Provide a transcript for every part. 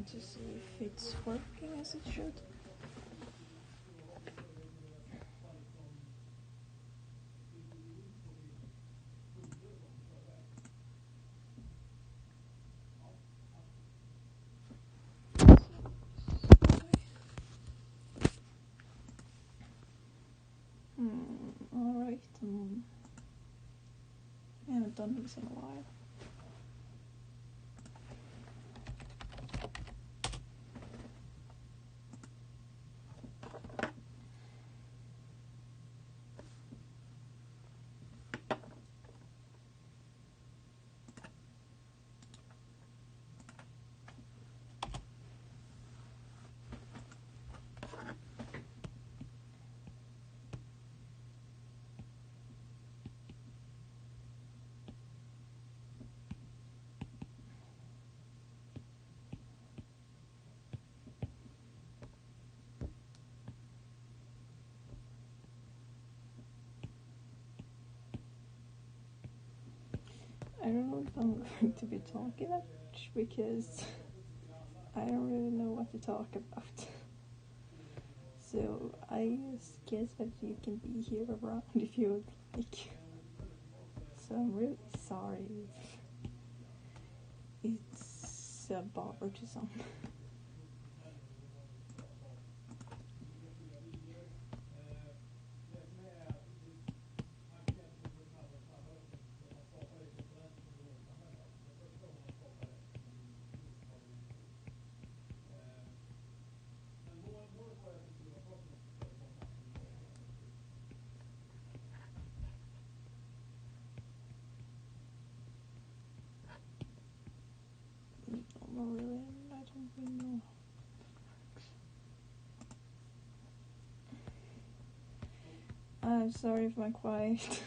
To see if it's working as it should. Alright, I haven't done this in a while. I don't know if I'm going to be talking much because I don't really know what to talk about. So I just guess that you can be here around if you would like. So I'm really sorry if it's a bother to some. No, really, I don't really know. I'm sorry if I'm quiet.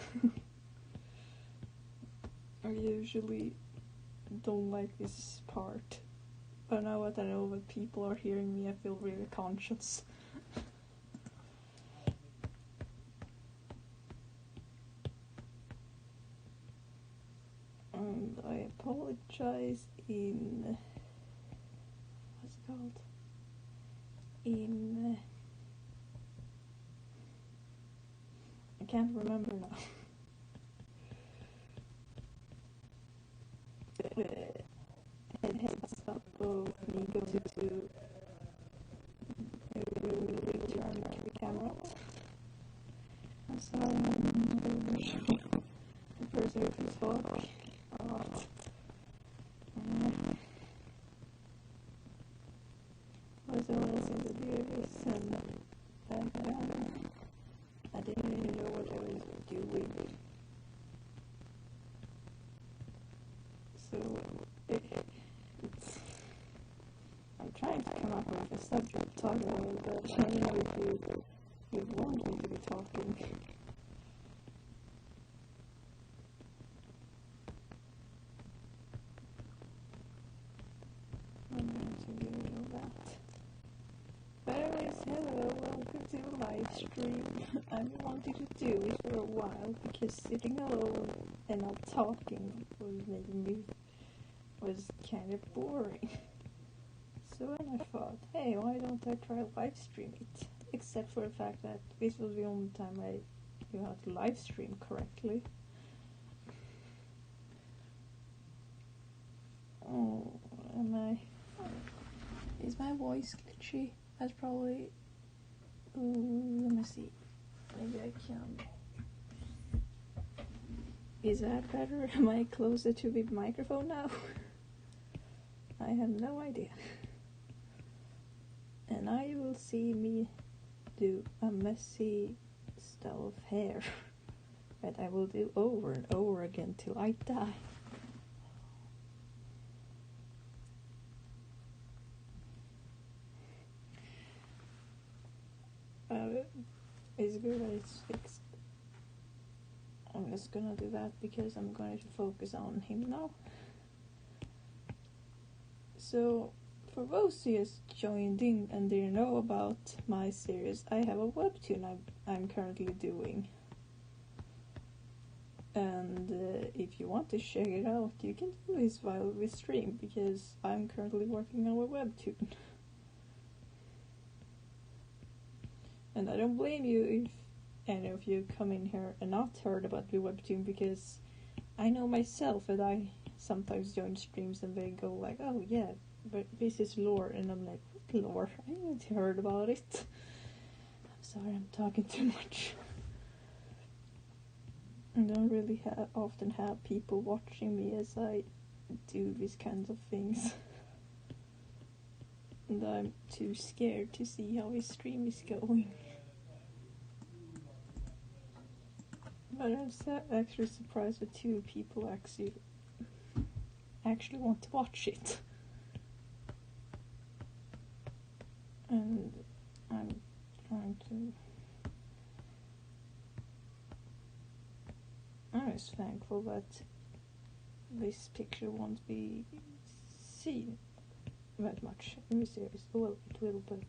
I usually don't like this part, but now that I know that people are hearing me, I feel really conscious. And I apologize in... what's it called? I can't remember now. Heads up of me going to return to the camera. I'm sorry, I'm the person who can talk a lot. Was always in the series and I didn't even know what I was doing. So it's I'm trying to come up with a subject to talk about, but I don't know if you want me to be talking. I'm going to do that. But anyways, hello, welcome to the live stream. I've been wanting to do it for a while because sitting alone and not talking was kind of boring. So then I thought, hey, why don't I try live stream it? Except for the fact that this was the only time I knew how to live stream correctly. Oh, is my voice glitchy? That's probably... Ooh, let me see. Maybe I can... Is that better? Am I closer to the microphone now? I have no idea. And now you will see me do a messy style of hair that I will do over and over again till I die. It's good that it's fixed. I'm just gonna do that because I'm going to focus on him now. So, for those who just joined in and didn't know about my series, I have a webtoon I'm currently doing. And if you want to check it out, you can do this while we stream, because I'm currently working on a webtoon. And I don't blame you if any of you come in here and not heard about the webtoon, because I know myself that I sometimes join streams and they go like, oh yeah, but this is lore, and I'm like, what lore? I haven't heard about it. I'm sorry, I'm talking too much. I don't really often have people watching me as I do these kinds of things. And I'm too scared to see how his stream is going. But I'm actually surprised that 2 people actually want to watch it. And I'm trying to... I'm just thankful that this picture won't be seen that much in the series. Well, it will, but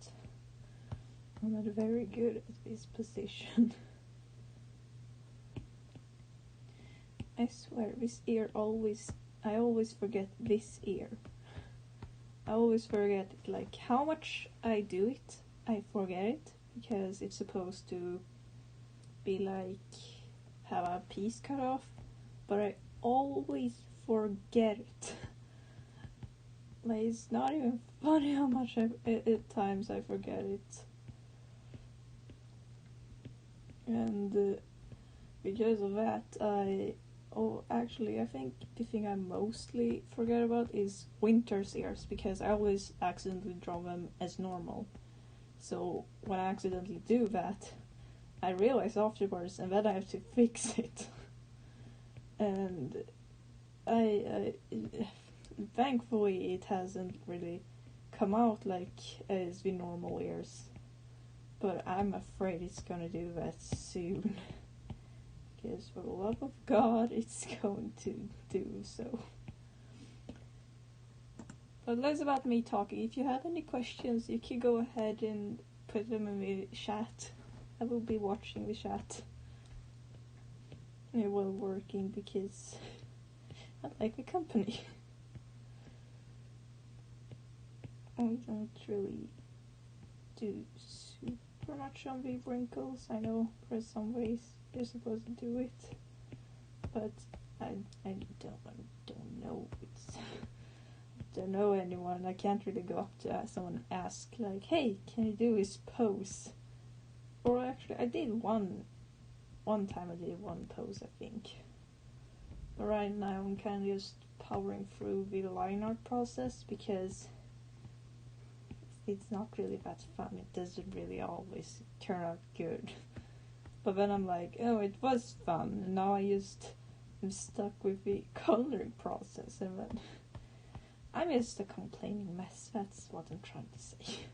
I'm not very good at this position. I swear, I always forget this ear. I always forget it, like how much I do it, I forget it, because it's supposed to be like, have a piece cut off, but I always forget it. Like, it's not even funny how much at times I forget it. And because of that, I think the thing I mostly forget about is Winter's ears, because I always accidentally draw them as normal. So when I accidentally do that, I realize afterwards, and then I have to fix it. And I thankfully it hasn't really come out like as the normal ears, but I'm afraid it's gonna do that soon. Because for the love of God, it's going to do so. But that's about me talking. If you have any questions, you can go ahead and put them in the chat. I will be watching the chat while working, because I like the company. I don't really do super much on the wrinkles. I know for some ways you're supposed to do it, but I don't know. Don't know anyone. I can't really go up to someone and ask like, hey, can you do this pose? Or actually, I did one time. I did one pose, I think. But right now I'm kind of just powering through the line art process, because it's not really that fun. It doesn't really always turn out good. But then I'm like, oh, it was fun, and now I'm stuck with the coloring process, and then I'm just a complaining mess. That's what I'm trying to say.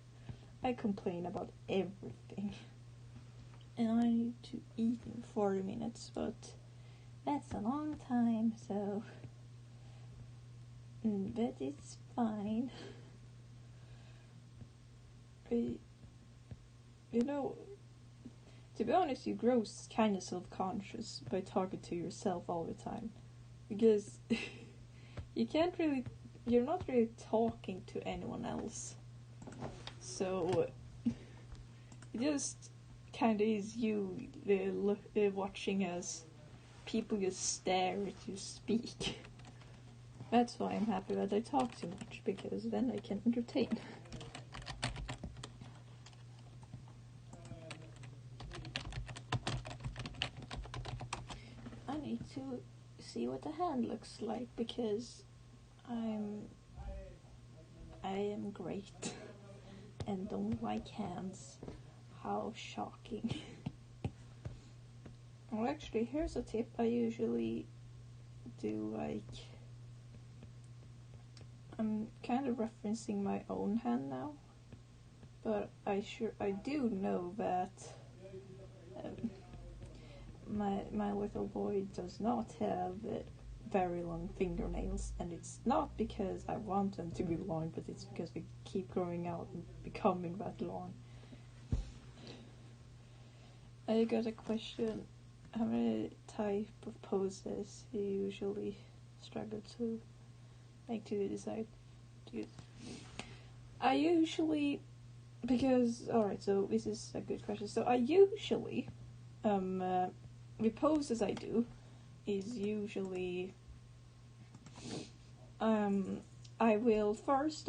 I complain about everything. And I need to eat in 40 minutes, but that's a long time, so... But it's fine. You know, to be honest, you grow kind of self-conscious by talking to yourself all the time. Because you're not really talking to anyone else. So, it just kind of is you watching as people just stare at you speak. That's why I'm happy that I talk too much, because then I can entertain. I need to see what the hand looks like, because I am great and don't like hands. How shocking. Well, actually, here's a tip. I usually do like... I'm kind of referencing my own hand now, but I do know that my little boy does not have very long fingernails, and it's not because I want them to be long, but it's because they keep growing out and becoming that long. I got a question how many type of poses you usually struggle to decide to use? I usually, because alright, so this is a good question. So I usually, the poses I do is usually, I will first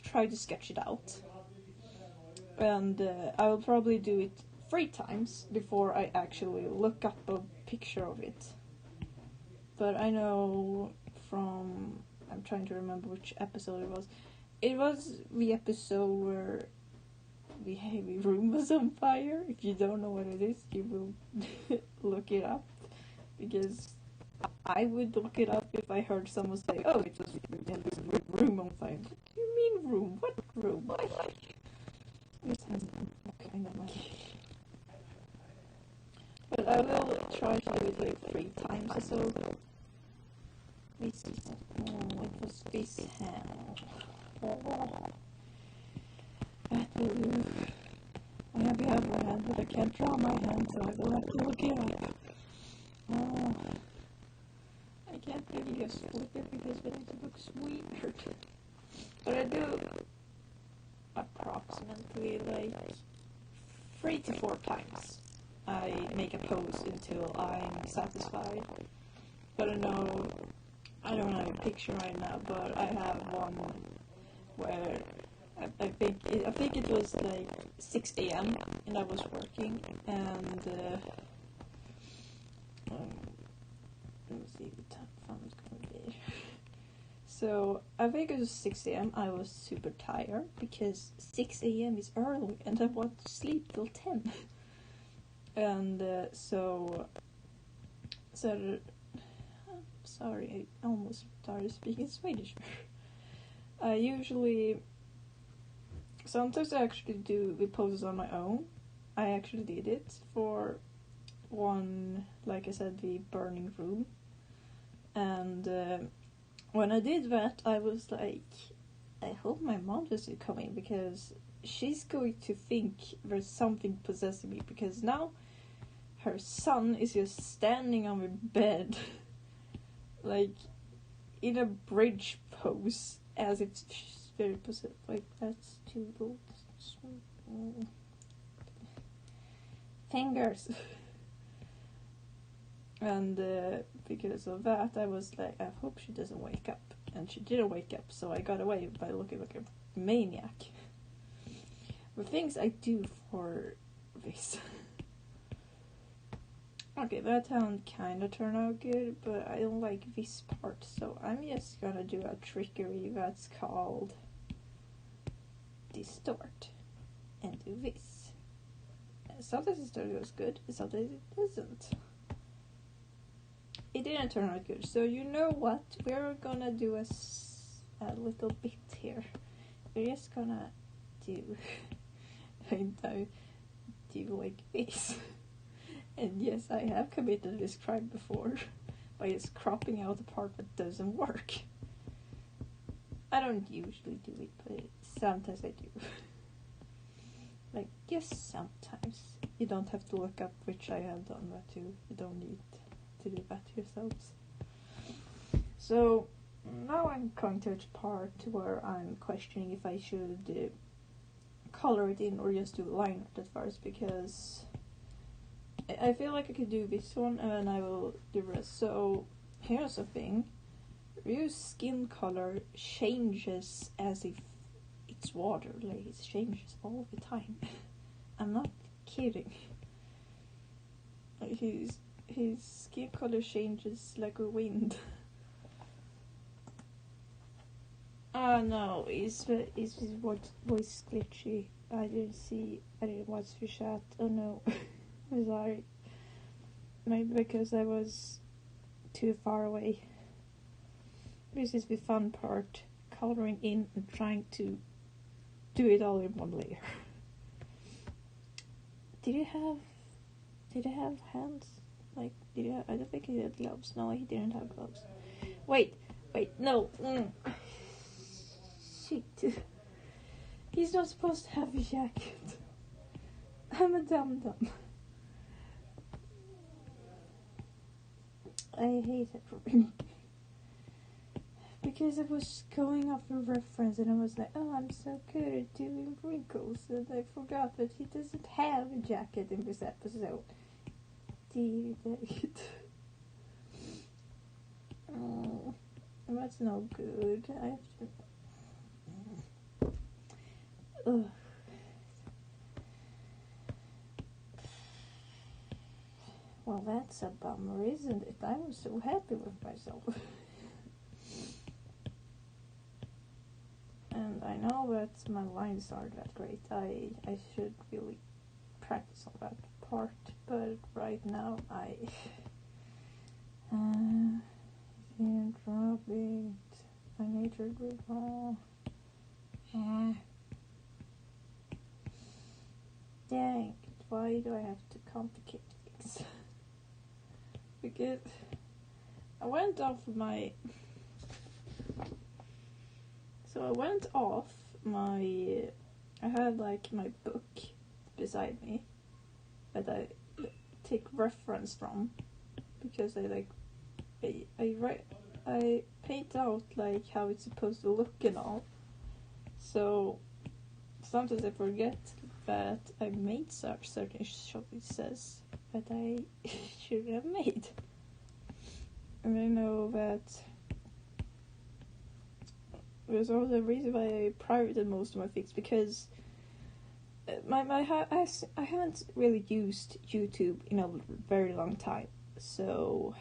try to sketch it out, and I will probably do it 3 times before I actually look up a picture of it. But I know from, I'm trying to remember which episode it was. It was the episode where the heavy room was on fire. If you don't know what it is, you will look it up, because I would look it up if I heard someone say, "Oh, it was the room on fire." What do you mean room? What room? This has kind of like. But I will try to do it like 3 times or so. This is, it was this hand. That will do. I have the other hand, but I can't draw my hand, so I will have to look it up. I can't really just flip it because then it looks weird. But I do approximately like 3 to 4 times. I make a pose until I'm satisfied. But I don't have a picture right now, but I have one where I think it was like 6 a.m. and I was working, and let me see the time is gonna be. So I think it was 6 a.m. I was super tired because 6 a.m. is early and I want to sleep till 10. And so sorry, I almost started speaking Swedish. I usually, sometimes I actually do the poses on my own. I actually did it for one, like I said, the burning room. And when I did that, I was like, I hope my mom doesn't come in, because she's going to think there's something possessing me, because now her son is just standing on the bed like in a bridge pose, as if she's very possessed. Like, that's too bold. Fingers. And because of that, I was like, I hope she doesn't wake up. And she didn't wake up, so I got away by looking like a maniac. The things I do for this. Okay, that sound kinda turned out good, but I don't like this part, so I'm just gonna do a trickery that's called distort, and do this. And sometimes distort goes good, sometimes it doesn't. It didn't turn out good, so you know what? We're gonna do a little bit here. We're just gonna do, do like this. And yes, I have committed this crime before by just cropping out the part that doesn't work. I don't usually do it, but sometimes I do. Like, just sometimes. You don't have to look up which I have done that to. You don't need to do that yourselves. So, now I'm coming to a part where I'm questioning if I should color it in or just do line art at first, because I feel like I could do this one and then I will do the rest. So here's the thing. Your skin color changes as if it's water. Like, it changes all the time. I'm not kidding. His skin color changes like a wind. Ah no, his voice glitchy. I didn't watch the chat. Oh no. I'm sorry. Maybe because I was too far away. This is the fun part. Coloring in and trying to do it all in one layer. Did he have hands? Like, I don't think he had gloves. No, he didn't have gloves. Wait, no. Shit. He's not supposed to have a jacket. I'm a dum-dum. I hate it. Because I was going off a reference and I was like, oh, I'm so good at doing wrinkles, and I forgot that he doesn't have a jacket in this episode. Dear David. Oh, that's no good. I have to... Ugh. Well, that's a bummer, isn't it? I was so happy with myself. And I know that my lines aren't that great. I should really practice on that part, but right now I can't drop it. I need to recall. Dang it, why do I have to complicate things? Because I went off my I had like my book beside me that I take reference from, because I paint out like how it's supposed to look and all. So sometimes I forget that I made certain choices that I should have made. And I know that there's also a reason why I privated most of my things, because I haven't really used YouTube in a very long time, so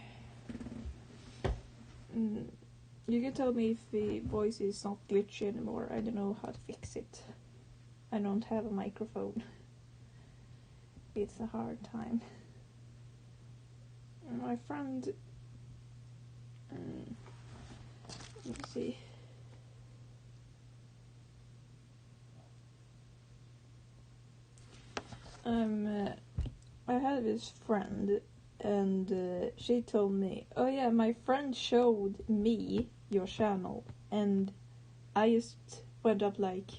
you can tell me if the voice is not glitchy anymore. I don't know how to fix it. I don't have a microphone. It's a hard time. My friend, let me see. I had this friend, and she told me, oh yeah, my friend showed me your channel, and I just went up like,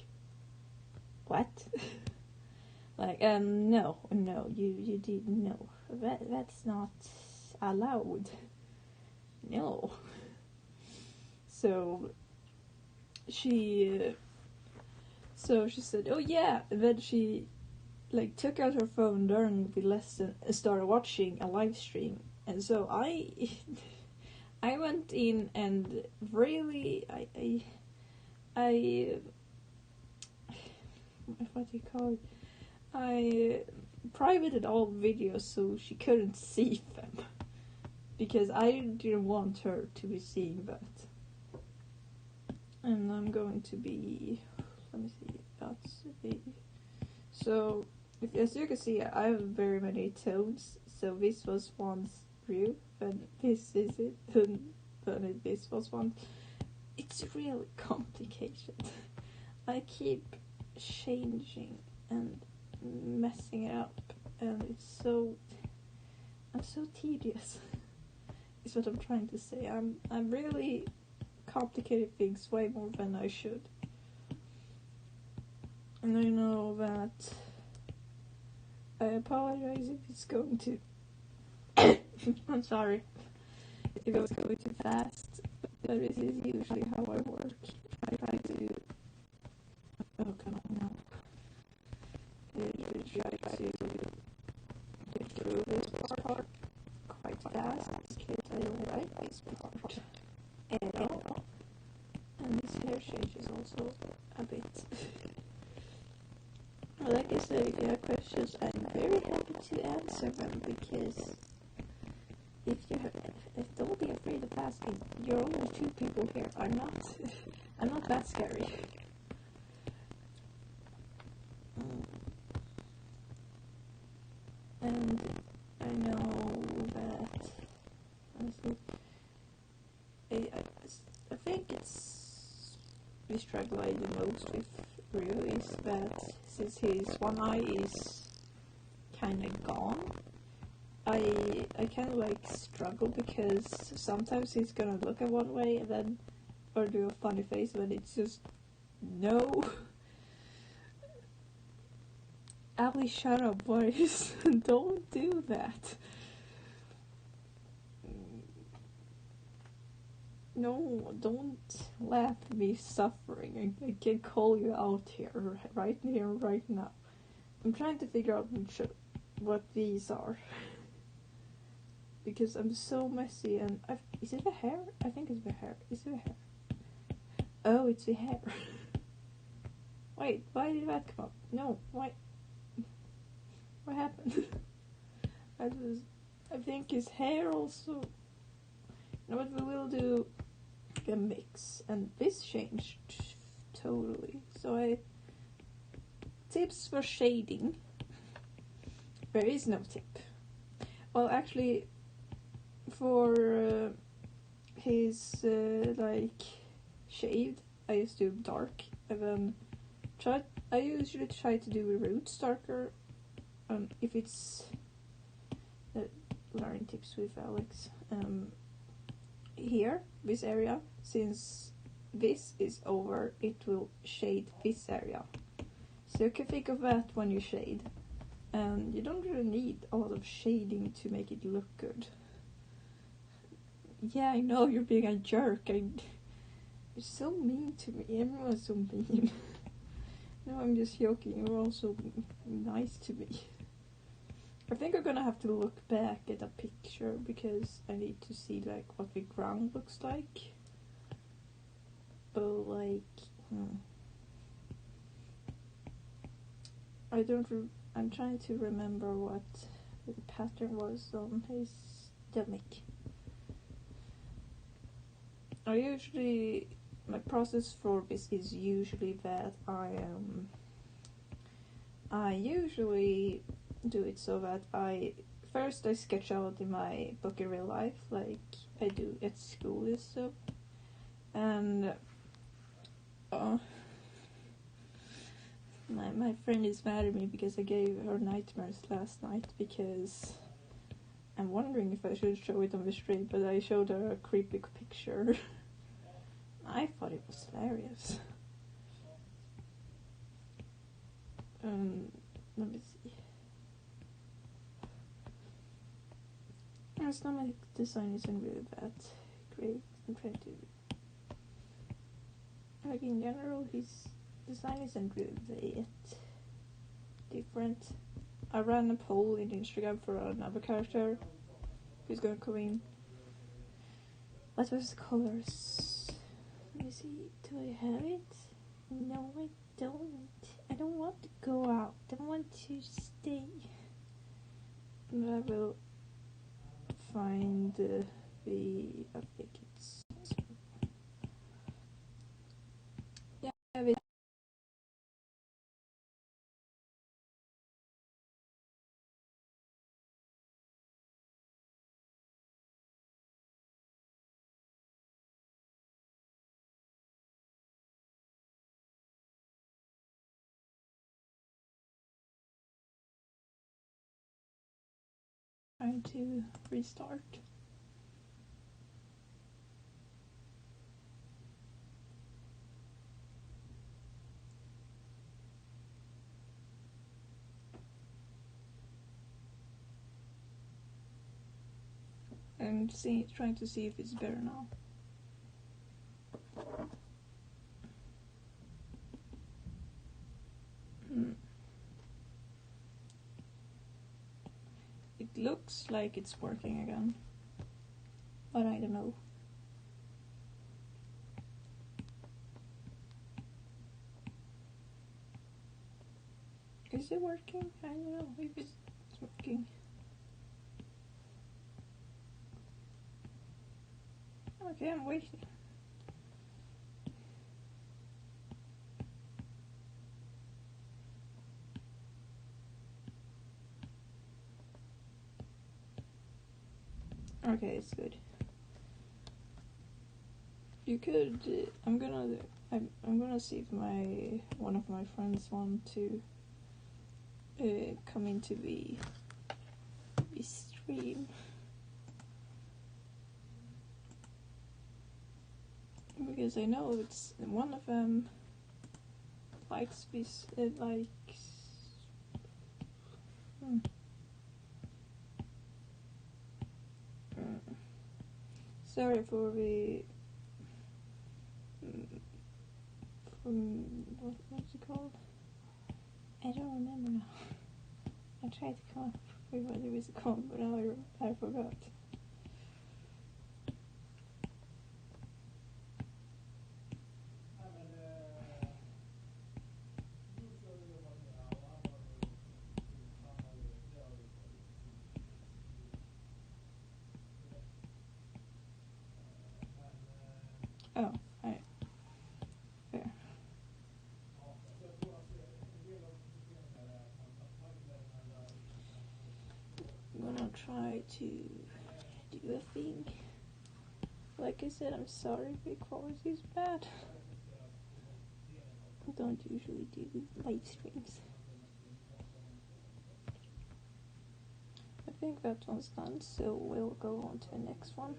what? Like, no, you didn't know. That's not allowed. No. So she said, oh yeah, and then she like took out her phone during the lesson and started watching a live stream. And so I went in and really I what do you call it? I privated all videos so she couldn't see them, because I didn't want her to be seeing that. And I'm going to be, let me see, that's the, so as you can see, I have very many tones. So this was once blue, and this is it, and then this was one. It's really complicated. I keep changing and messing it up, and I'm so tedious. Is what I'm trying to say. I'm really complicating things way more than I should. And I know that I apologize if it's going to I'm sorry if it's going too fast, but this is usually how I work. I try to come on now. I try to get through this part quite fast, because I don't like this part at all. And this hair change is also a bit. Like I said, if you have questions, I'm very happy to answer them, because don't be afraid of asking. You're only two people here. I'm not that scary. And I know that, honestly, I think it's the struggle I do most with Ryu is that since his one eye is kind of gone, I kind of like struggle, because sometimes he's gonna look at one way and then or do a funny face, and then it's just no. Ali, shut up, boys. Don't do that. No, don't let me suffering. I can call you out here, right now. I'm trying to figure out what these are. Because I'm so messy and is it the hair? I think it's the hair. Is it the hair? Oh, it's the hair. Wait, why did that come up? No, why? What happened? I think his hair also. You know what, we will do a mix, and this changed totally. So tips for shading. There is no tip. Well, actually, for his like shade, I used to do dark, and then I usually try to do a roots darker. If it's learning tips with Alex. Here, this area, since this is over, it will shade this area. So you can think of that when you shade. And you don't really need a lot of shading to make it look good. Yeah, I know you're being a jerk. You're so mean to me. Everyone's so mean. No, I'm just joking. You're also nice to me. I think I'm gonna have to look back at a picture because I need to see like what the ground looks like. But I'm trying to remember what the pattern was on his stomach. My process for this is usually that I usually do it so that I sketch out in my book in real life, like I do at school and stuff. And my friend is mad at me because I gave her nightmares last night because I'm wondering if I should show it on the stream, but I showed her a creepy picture. I thought it was hilarious. Let me see. His stomach design isn't really that great. I'm trying to. Like in general, his design isn't really that different. I ran a poll in Instagram for another character who's gonna come in. What was the colors? Let me see. Do I have it? No, I don't. I don't want to go out. I want to stay. And I will find the. I think it's. Yeah, I have it. Trying to restart. I'm trying to see if it's better now. It looks like it's working again, but I don't know. Is it working? I don't know if it's working. Okay, I'm waiting. Okay, it's good. You could. I'm gonna see if one of my friends want to come into the stream. Because I know it's one of them likes this, likes Sorry for the what's it called? I don't remember now. I tried to come up with what it was called, but now I forgot. Oh, right. There. I'm gonna try to do a thing. Like I said, I'm sorry if the quality is bad. I don't usually do live streams. I think that one's done, so we'll go on to the next one.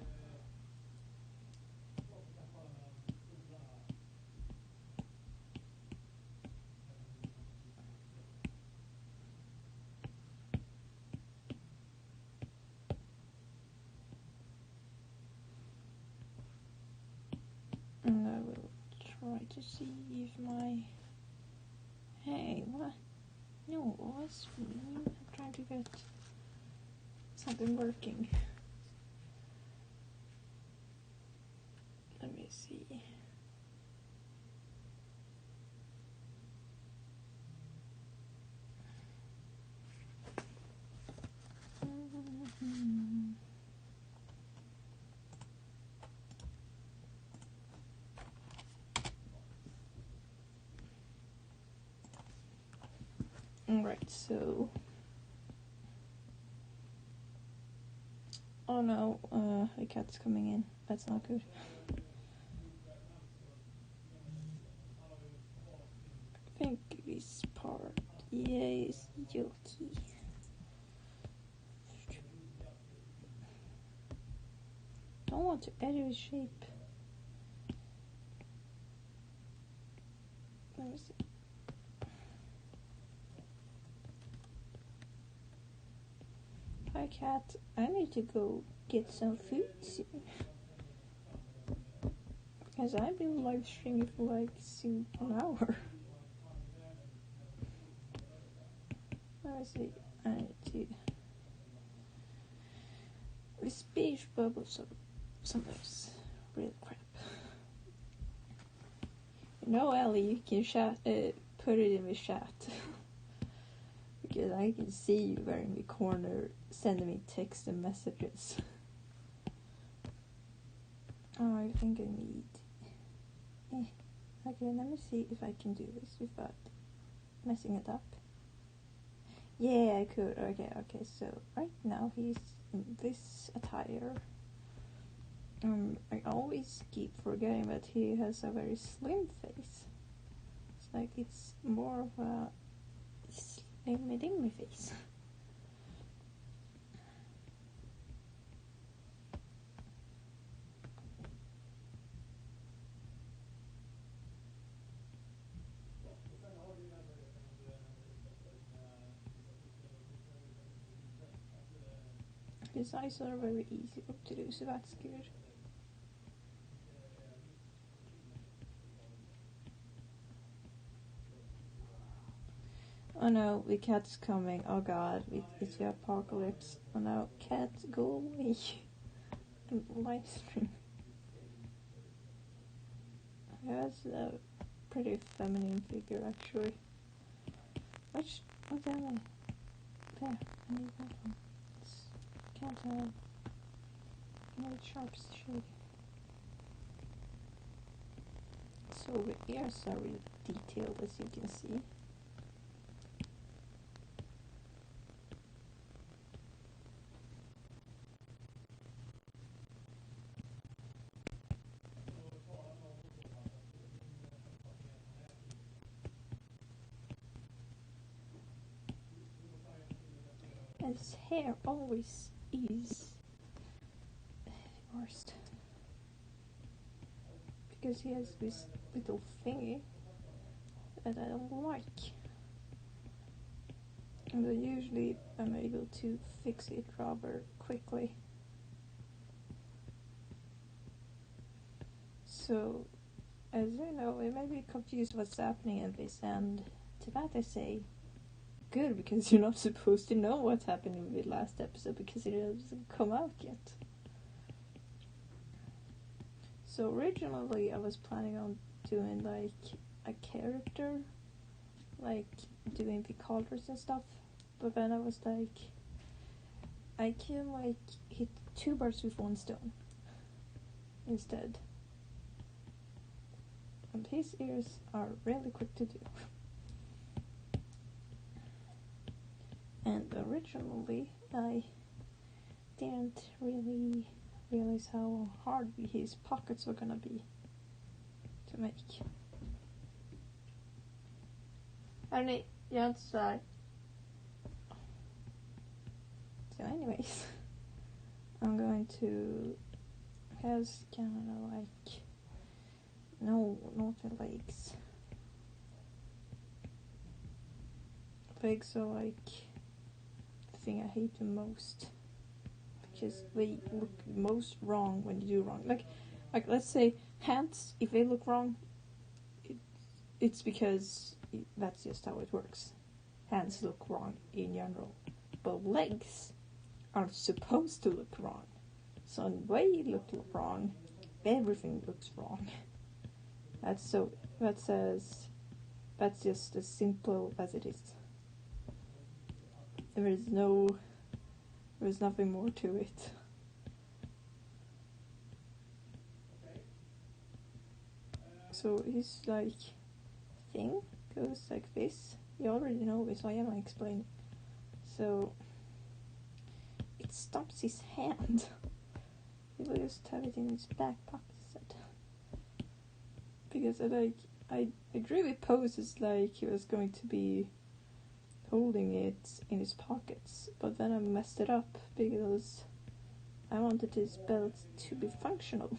And I will try to see if my... Hey, what? No, what's... I'm trying to get something working. Let me see. Alright, so... Oh no, a cat's coming in. That's not good. I think this part is yucky. Don't want to edit his shape. Let me see. Hi cat, I need to go get some food soon. Because I've been live streaming for like soon an hour. Let me see. I need to... The speech bubbles are sometimes real crap. No, Ellie, you can chat, put it in the chat. Because I can see you there in the corner sending me text and messages. Oh, I think I need... Okay, let me see if I can do this without messing it up. Yeah, I could. Okay, so right now he's in this attire. I always keep forgetting that he has a very slim face. It's like it's more of a slimmy face. His eyes are very easy to do, so that's good. Oh no, the cat's coming. Oh god, it's the apocalypse. Oh no, cat, go away. Live stream. That's a pretty feminine figure, actually. What's that one? There, I need that one. Can't tell. More sharp shade. So the ears are really detailed, as you can see. And his hair always is worst. Because he has this little thingy that I don't like. And then usually I'm able to fix it rather quickly. So, as you know, you may be confused what's happening in this, and to that I say, good, because you're not supposed to know what's happening in the last episode because it hasn't come out yet. So originally I was planning on doing like a character, like doing the colors and stuff, but then I was like, I can like hit 2 birds with 1 stone instead. And his ears are really quick to do. And originally I didn't really realize how hard his pockets were gonna be to make. Hörni, jag är inte sådär. So anyways, I'm going to has kind of like, no, not the legs. Legs are like the thing I hate the most because they look most wrong when you do wrong. Like let's say hands, if they look wrong, it's because that's just how it works. Hands look wrong in general, but legs are supposed to look wrong. So when they look wrong, everything looks wrong. That's just as simple as it is. There's nothing more to it. So his like thing goes like this. You already know this, so I am explaining. So it stops his hand. He will just have it in his back pocket instead. Because I drew the poses like he was going to be holding it in his pockets, but then I messed it up because I wanted his belt to be functional.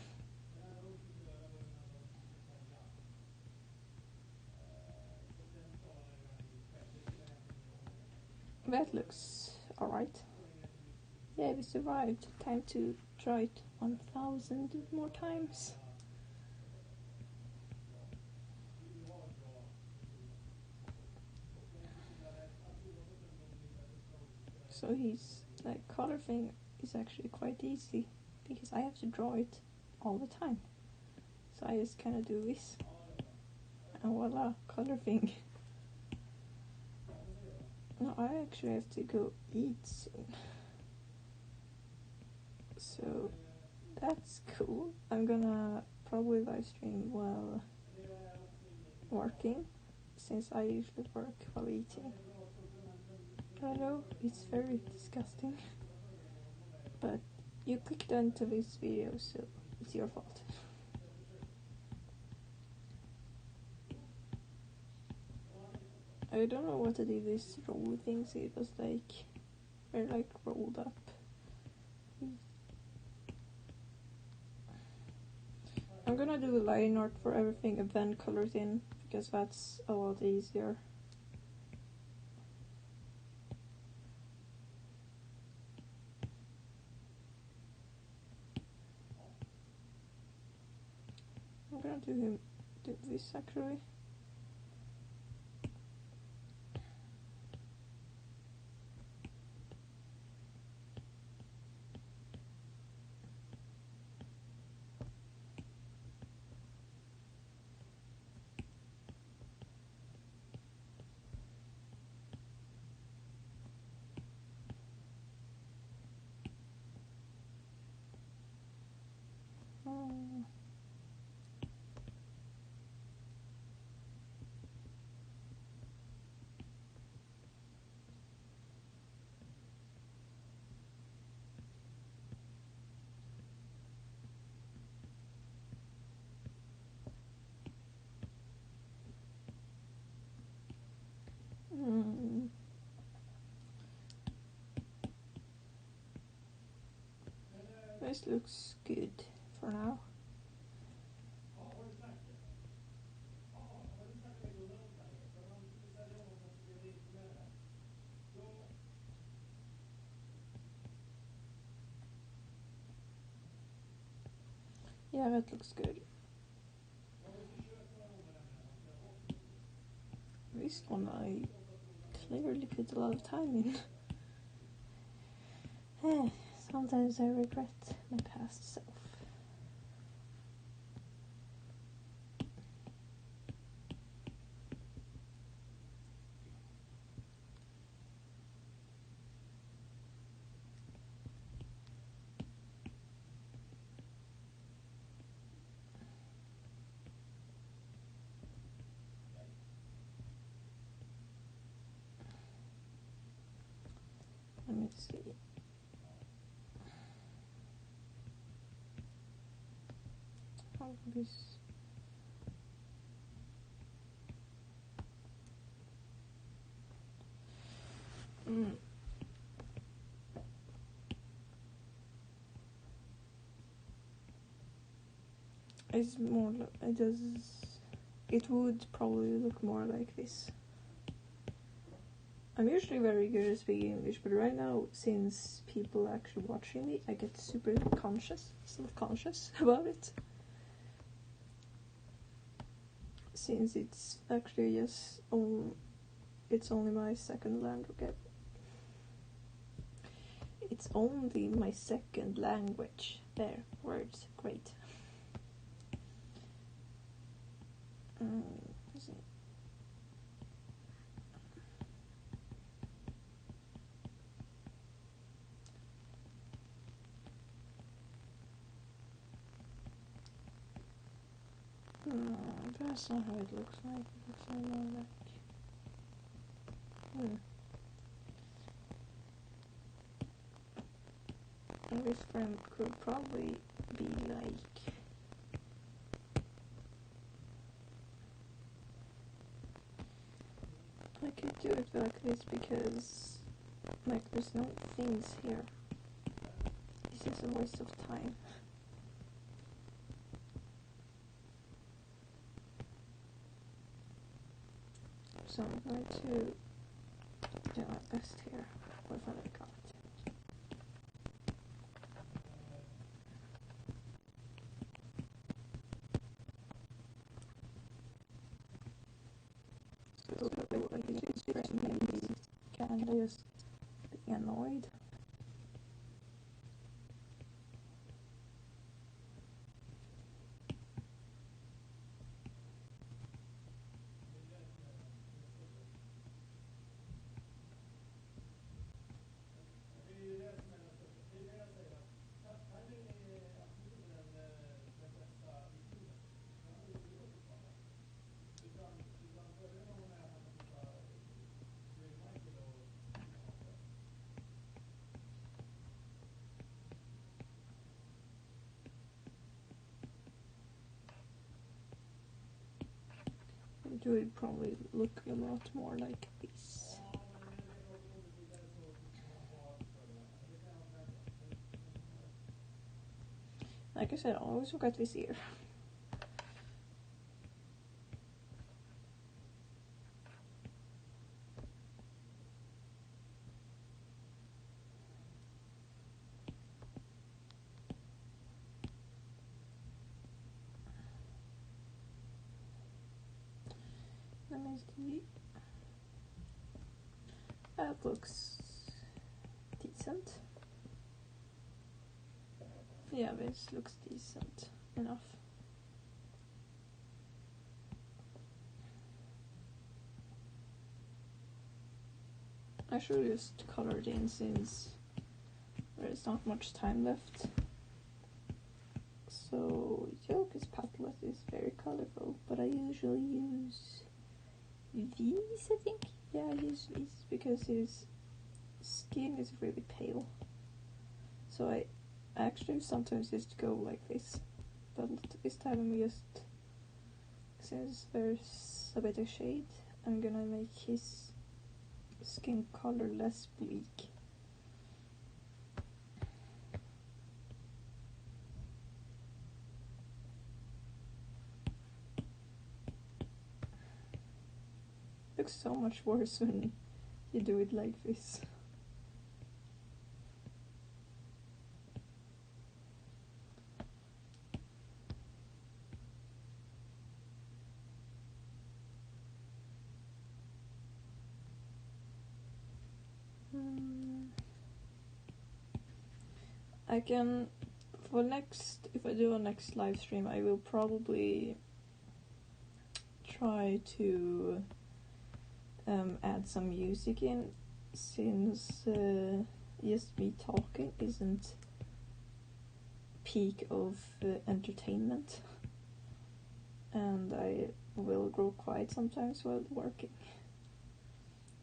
That looks alright. Yeah, we survived. Time to try it 1,000 more times. So his like color thing is actually quite easy because I have to draw it all the time. So I just kind of do this, and voila, color thing. No, I actually have to go eat soon. So that's cool. I'm gonna probably live stream while working, since I usually work while eating. I know it's very disgusting, but you clicked onto this video, so it's your fault. I don't know what to do this roll things. It was like they're like rolled up. I'm gonna do the line art for everything and then color it in because that's a lot easier. I'm gonna do this actually. This looks good for now. Yeah, that looks good. This one I clearly put a lot of time in. Sometimes I regret my past self. Let me see. How this? It's more like it would probably look more like this. I'm usually very good at speaking English, but right now, since people are actually watching me, I get super self-conscious about it. Since it's actually it's only my second language. It's only my second language. There, words, great. Let's see. No, that's not how it looks like. It looks like more like... And this frame could probably be like... I could do it like this because like there's no things here. This is a waste of time. So I'm going to do my best here with what I got. So like this frame is kind of just being annoyed. It would probably look a lot more like this. Like I said, I always forgot this ear. Let me see. That looks decent. Yeah, this looks decent enough. I should just color it in since there is not much time left. So Joker's palette is very colorful, but I usually use these, I think. Yeah, I use these because his skin is really pale. So I actually sometimes just go like this, but this time I'm just, since there's a bit of shade, I'm gonna make his skin color less bleak. Looks so much worse when you do it like this. I can, if I do a next live stream, I will probably try to add some music in, since just me talking isn't peak of entertainment, and I will grow quiet sometimes while working.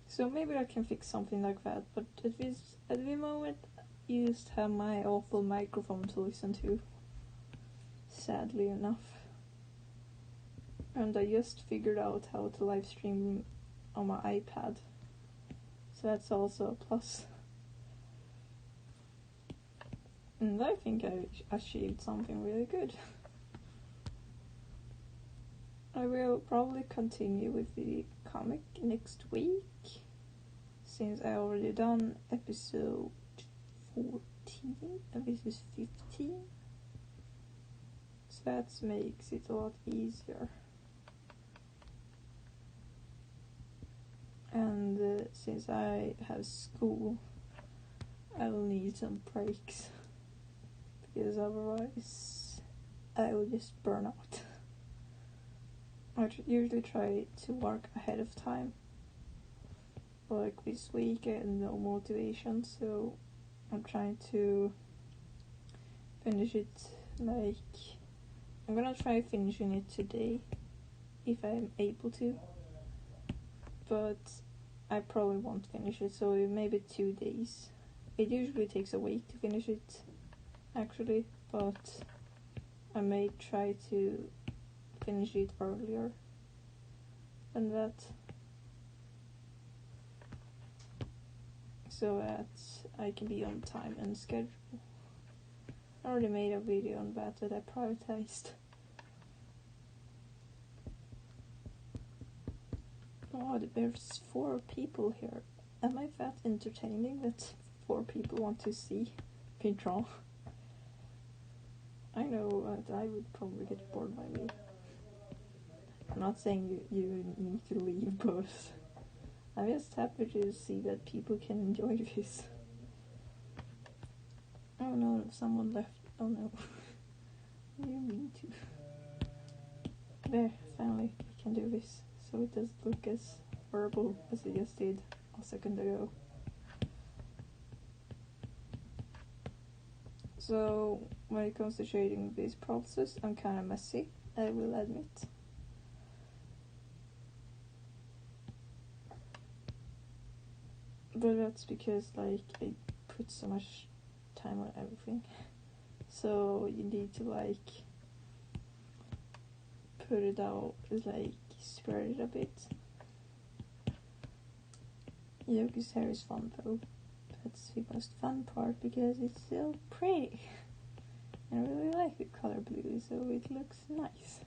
So maybe I can fix something like that, but at the moment I just have my awful microphone to listen to, sadly enough. And I just figured out how to live stream on my iPad, so that's also a plus. And I think I achieved something really good. I will probably continue with the comic next week, since I already done episode 14 and this is 15. So that makes it a lot easier. And since I have school, I will need some breaks, because otherwise I will just burn out. I usually try to work ahead of time. Like this week I had no motivation, so I'm trying to finish it. I'm gonna try finishing it today, if I'm able to. But I probably won't finish it, so maybe 2 days. It usually takes a week to finish it, actually, but I may try to finish it earlier than that, so that I can be on time and schedule. I already made a video on that I prioritized. Oh, there's 4 people here. Am I that entertaining that 4 people want to see me draw? I know that I would probably get bored by me. I'm not saying you need to leave, but I'm just happy to see that people can enjoy this. Oh no, someone left. Oh no. You need to. There, finally, I can do this, so it doesn't look as horrible as it just did a second ago. So, when it comes to shading this process, I'm kind of messy, I will admit. But that's because, I put so much time on everything. So, you need to, put it out, spread it a bit. Yogi's hair is fun though. That's the most fun part, because it's so pretty. I really like the color blue, so it looks nice.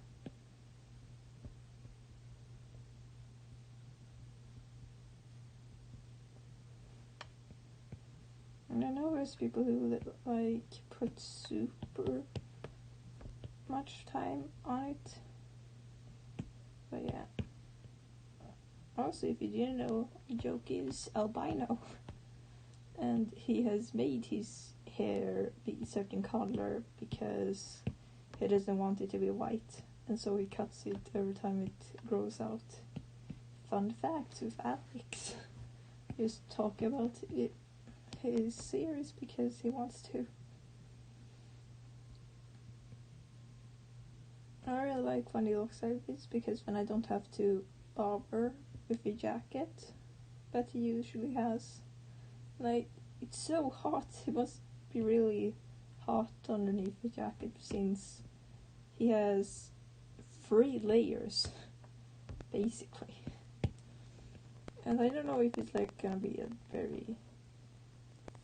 And I know there's people who put super much time on it. But yeah. Also, if you didn't know, Joki is albino. And he has made his hair be a certain color because he doesn't want it to be white. And so he cuts it every time it grows out. Fun fact with Alex. Just talk about it. His series because he wants to. I really like when he looks like this, because then I don't have to bother with the jacket that he usually has. It's so hot, it must be really hot underneath the jacket, since he has 3 layers, basically. And I don't know if it's gonna be a very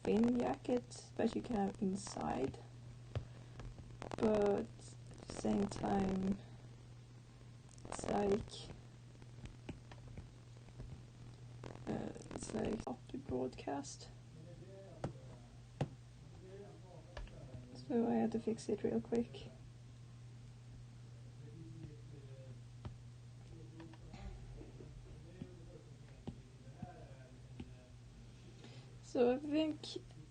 thin jacket that you can have inside, but at the same time it's off the broadcast, so I had to fix it real quick. So I think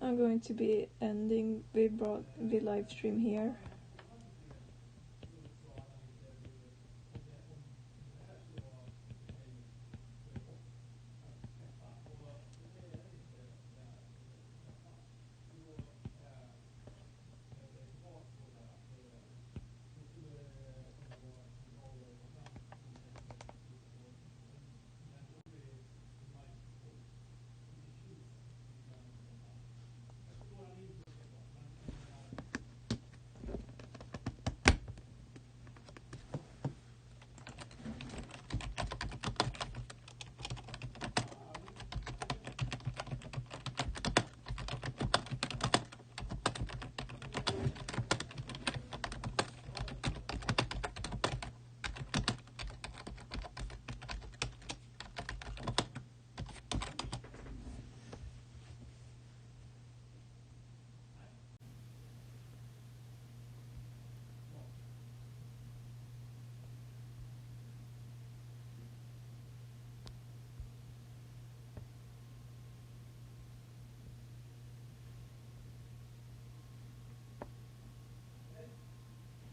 I'm going to be ending the live stream here.